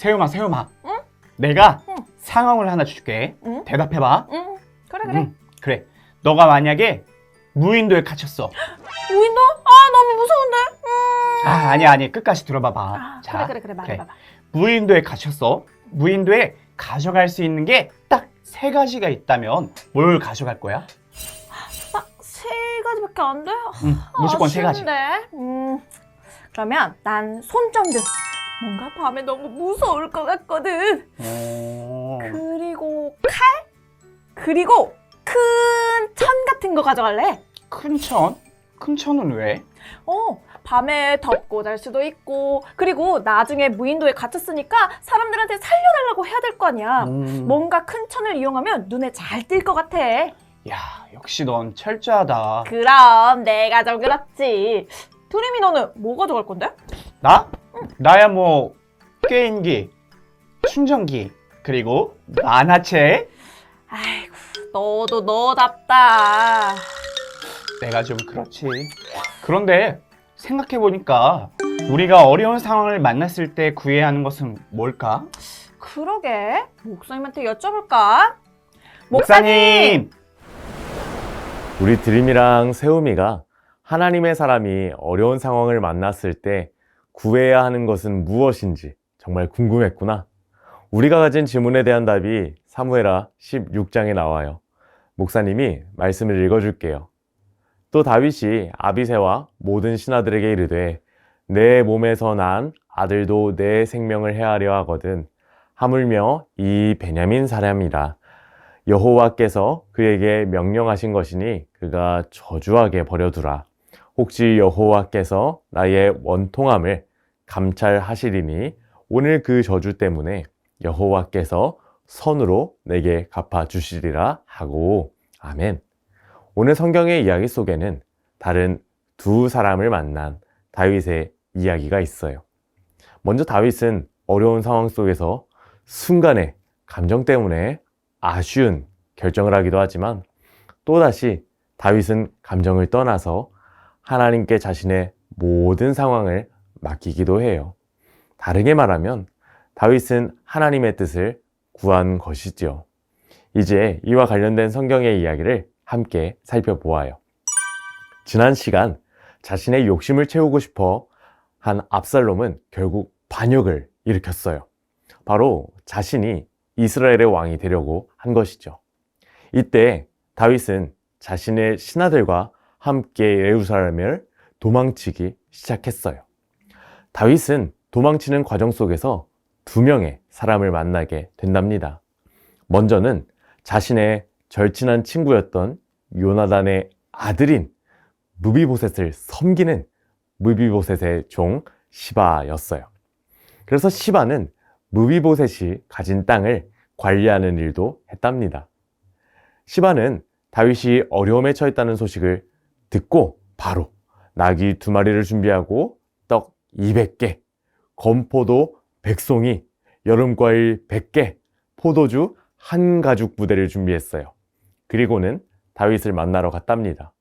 세움아. 응? 내가 응. 상황을 하나 줄게. 응? 대답해봐. 응. 그래. 그래. 너가 만약에 무인도에 갇혔어. 무인도? 아, 너무 무서운데? 아니. 끝까지 들어봐봐. 자, 그래. 말해봐봐. 무인도에 갇혔어. 무인도에 가져갈 수 있는 게 딱 3가지가 있다면 뭘 가져갈 거야? 딱 3가지밖에 안 돼? 무조건 3가지. 그러면 난 손전등. 뭔가 밤에 너무 무서울 것 같거든. 그리고 칼? 그리고 큰 천 같은 거 가져갈래. 큰 천? 큰 천은 왜? 밤에 덮고 잘 수도 있고, 그리고 나중에 무인도에 갇혔으니까 사람들한테 살려달라고 해야 될 거 아니야. 뭔가 큰 천을 이용하면 눈에 잘 띌 것 같아. 야, 역시 넌 철저하다. 그럼 내가 좀 그렇지. 드림이 너는 뭐 가져갈 건데? 나? 나야 뭐 게임기, 충전기, 그리고 만화책. 아이고, 너도 너답다. 내가 좀 그렇지. 그런데 생각해보니까 우리가 어려운 상황을 만났을 때 구해야 하는 것은 뭘까? 그러게, 목사님한테 여쭤볼까? 목사님! 우리 드림이랑 세움이가 하나님의 사람이 어려운 상황을 만났을 때 구해야 하는 것은 무엇인지 정말 궁금했구나. 우리가 가진 질문에 대한 답이 사무엘하 16장에 나와요. 목사님이 말씀을 읽어줄게요. 또 다윗이 아비새와 모든 신하들에게 이르되 내 몸에서 난 아들도 내 생명을 해하려 하거든. 하물며 이 베냐민 사람이라. 여호와께서 그에게 명령하신 것이니 그가 저주하게 버려두라. 혹시 여호와께서 나의 원통함을 감찰하시리니 오늘 그 저주 때문에 여호와께서 선으로 내게 갚아주시리라 하고. 아멘. 오늘 성경의 이야기 속에는 다른 2사람을 만난 다윗의 이야기가 있어요. 먼저 다윗은 어려운 상황 속에서 순간의 감정 때문에 아쉬운 결정을 하기도 하지만 또다시 다윗은 감정을 떠나서 하나님께 자신의 모든 상황을 맡기기도 해요. 다르게 말하면 다윗은 하나님의 뜻을 구한 것이지요. 이제 이와 관련된 성경의 이야기를 함께 살펴보아요. 지난 시간 자신의 욕심을 채우고 싶어 한 압살롬은 결국 반역을 일으켰어요. 바로 자신이 이스라엘의 왕이 되려고 한 것이죠. 이때 다윗은 자신의 신하들과 함께 예루살렘을 도망치기 시작했어요. 다윗은 도망치는 과정 속에서 2명의 사람을 만나게 된답니다. 먼저는 자신의 절친한 친구였던 요나단의 아들인 무비보셋을 섬기는 무비보셋의 종 시바였어요. 그래서 시바는 무비보셋이 가진 땅을 관리하는 일도 했답니다. 시바는 다윗이 어려움에 처했다는 소식을 듣고 바로 나귀 2마리를 준비하고 떡 200개, 건포도 100송이, 여름과일 100개, 포도주 1가죽 부대를 준비했어요. 그리고는 다윗을 만나러 갔답니다.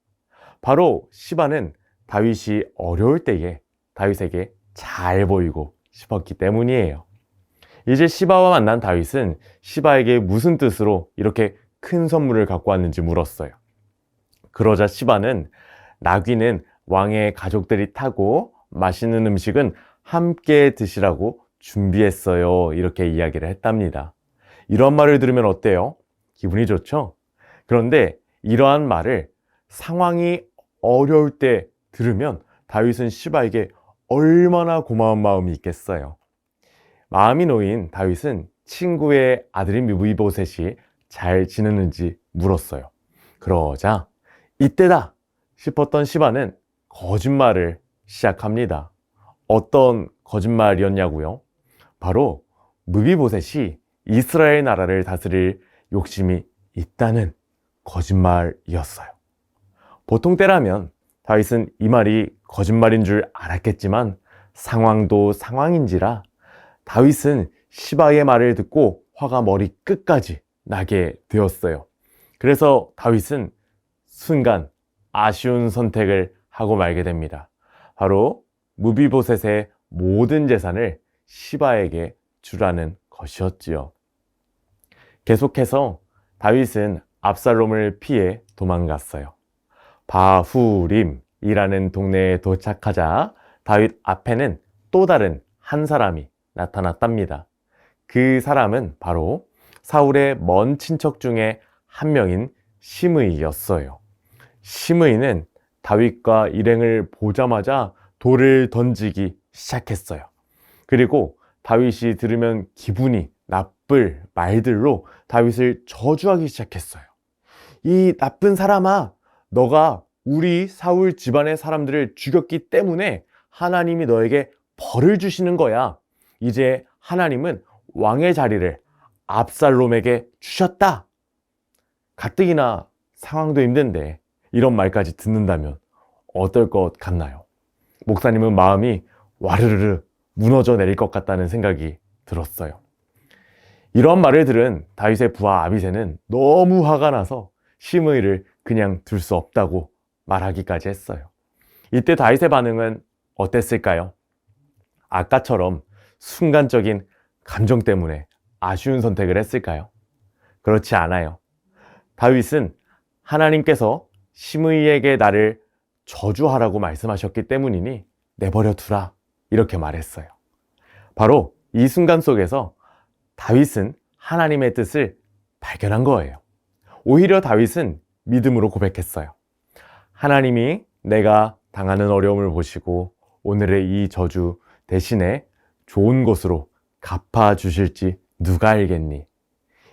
바로 시바는 다윗이 어려울 때에 다윗에게 잘 보이고 싶었기 때문이에요. 이제 시바와 만난 다윗은 시바에게 무슨 뜻으로 이렇게 큰 선물을 갖고 왔는지 물었어요. 그러자 시바는 나귀는 왕의 가족들이 타고 맛있는 음식은 함께 드시라고 준비했어요. 이렇게 이야기를 했답니다. 이런 말을 들으면 어때요? 기분이 좋죠? 그런데 이러한 말을 상황이 어려울 때 들으면 다윗은 시바에게 얼마나 고마운 마음이 있겠어요. 마음이 놓인 다윗은 친구의 아들인 무비보셋이 잘 지내는지 물었어요. 그러자 이때다 싶었던 시바는 거짓말을 시작합니다. 어떤 거짓말이었냐고요? 바로 무비보셋이 이스라엘 나라를 다스릴 욕심이 있다는 거짓말이었어요. 보통 때라면 다윗은 이 말이 거짓말인 줄 알았겠지만 상황도 상황인지라 다윗은 시바의 말을 듣고 화가 머리 끝까지 나게 되었어요. 그래서 다윗은 순간 아쉬운 선택을 하고 말게 됩니다. 바로 무비보셋의 모든 재산을 시바에게 주라는 것이었지요. 계속해서 다윗은 압살롬을 피해 도망갔어요. 바후림이라는 동네에 도착하자 다윗 앞에는 또 다른 한 사람이 나타났답니다. 그 사람은 바로 사울의 먼 친척 중에 한 명인 시므이였어요. 시므이는 다윗과 일행을 보자마자 돌을 던지기 시작했어요. 그리고 다윗이 들으면 기분이 나쁠 말들로 다윗을 저주하기 시작했어요. 이 나쁜 사람아, 너가 우리 사울 집안의 사람들을 죽였기 때문에 하나님이 너에게 벌을 주시는 거야. 이제 하나님은 왕의 자리를 압살롬에게 주셨다. 가뜩이나 상황도 힘든데 이런 말까지 듣는다면 어떨 것 같나요? 목사님은 마음이 와르르르 무너져 내릴 것 같다는 생각이 들었어요. 이런 말을 들은 다윗의 부하 아비새는 너무 화가 나서 시므이를 그냥 둘 수 없다고 말하기까지 했어요. 이때 다윗의 반응은 어땠을까요? 아까처럼 순간적인 감정 때문에 아쉬운 선택을 했을까요? 그렇지 않아요. 다윗은 하나님께서 시므이에게 나를 저주하라고 말씀하셨기 때문이니 내버려 두라, 이렇게 말했어요. 바로 이 순간 속에서 다윗은 하나님의 뜻을 발견한 거예요. 오히려 다윗은 믿음으로 고백했어요. 하나님이 내가 당하는 어려움을 보시고 오늘의 이 저주 대신에 좋은 것으로 갚아주실지 누가 알겠니?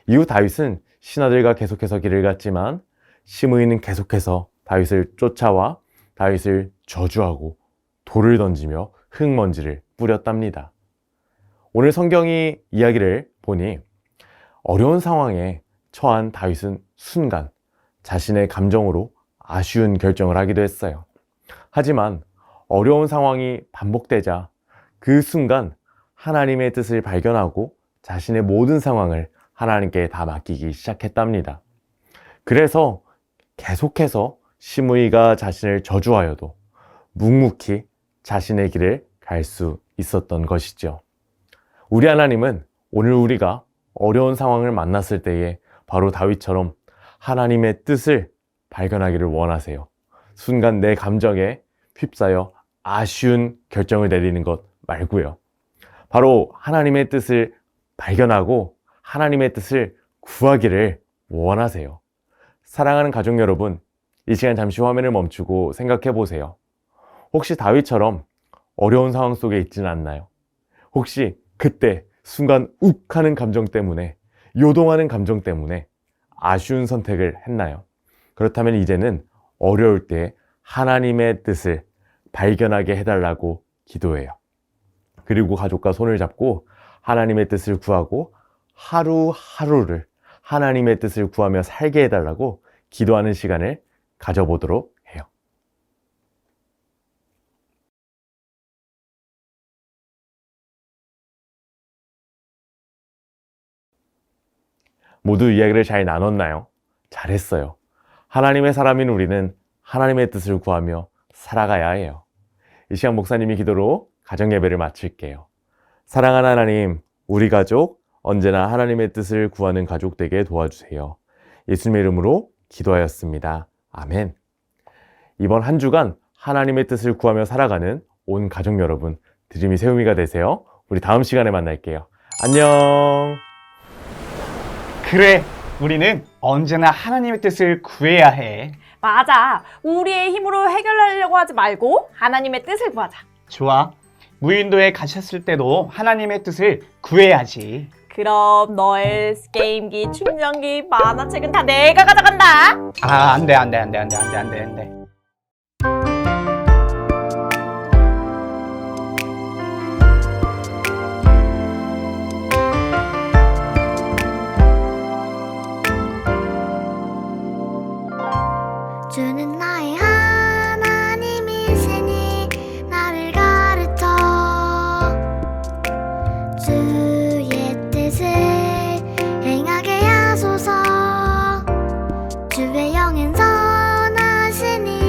이후 다윗은 신하들과 계속해서 길을 갔지만 시므이는 계속해서 다윗을 쫓아와 다윗을 저주하고 돌을 던지며 흙먼지를 뿌렸답니다. 오늘 성경이 이야기를 보니 어려운 상황에 처한 다윗은 순간 자신의 감정으로 아쉬운 결정을 하기도 했어요. 하지만 어려운 상황이 반복되자 그 순간 하나님의 뜻을 발견하고 자신의 모든 상황을 하나님께 다 맡기기 시작했답니다. 그래서 계속해서 시므이가 자신을 저주하여도 묵묵히 자신의 길을 갈 수 있었던 것이죠. 우리 하나님은 오늘 우리가 어려운 상황을 만났을 때에 바로 다윗처럼 하나님의 뜻을 발견하기를 원하세요. 순간 내 감정에 휩싸여 아쉬운 결정을 내리는 것 말고요. 바로 하나님의 뜻을 발견하고 하나님의 뜻을 구하기를 원하세요. 사랑하는 가족 여러분, 이 시간 잠시 화면을 멈추고 생각해 보세요. 혹시 다윗처럼 어려운 상황 속에 있지는 않나요? 혹시 그때 순간 욱 하는 감정 때문에, 요동하는 감정 때문에 아쉬운 선택을 했나요? 그렇다면 이제는 어려울 때 하나님의 뜻을 발견하게 해달라고 기도해요. 그리고 가족과 손을 잡고 하나님의 뜻을 구하고 하루하루를 하나님의 뜻을 구하며 살게 해달라고 기도하는 시간을 가져보도록 해요. 모두 이야기를 잘 나눴나요? 잘했어요. 하나님의 사람인 우리는 하나님의 뜻을 구하며 살아가야 해요. 이 시간 목사님이 기도로 가정 예배를 마칠게요. 사랑하는 하나님, 우리 가족 언제나 하나님의 뜻을 구하는 가족 되게 도와주세요. 예수님의 이름으로 기도하였습니다. 아멘. 이번 한 주간 하나님의 뜻을 구하며 살아가는 온 가족 여러분, 드림이 세움이가 되세요. 우리 다음 시간에 만날게요. 안녕. 그래, 우리는 언제나 하나님의 뜻을 구해야 해. 맞아. 우리의 힘으로 해결하려고 하지 말고 하나님의 뜻을 구하자. 좋아. 무인도에 가셨을 때도 하나님의 뜻을 구해야지. 그럼 너의 게임기, 충전기, 만화책은 다 내가 가져간다. 아, 안 돼. 주는 나의 하나님이시니 나를 가르쳐 주의 뜻을 행하게 하소서. 주의 영은 선하시니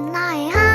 주는 나의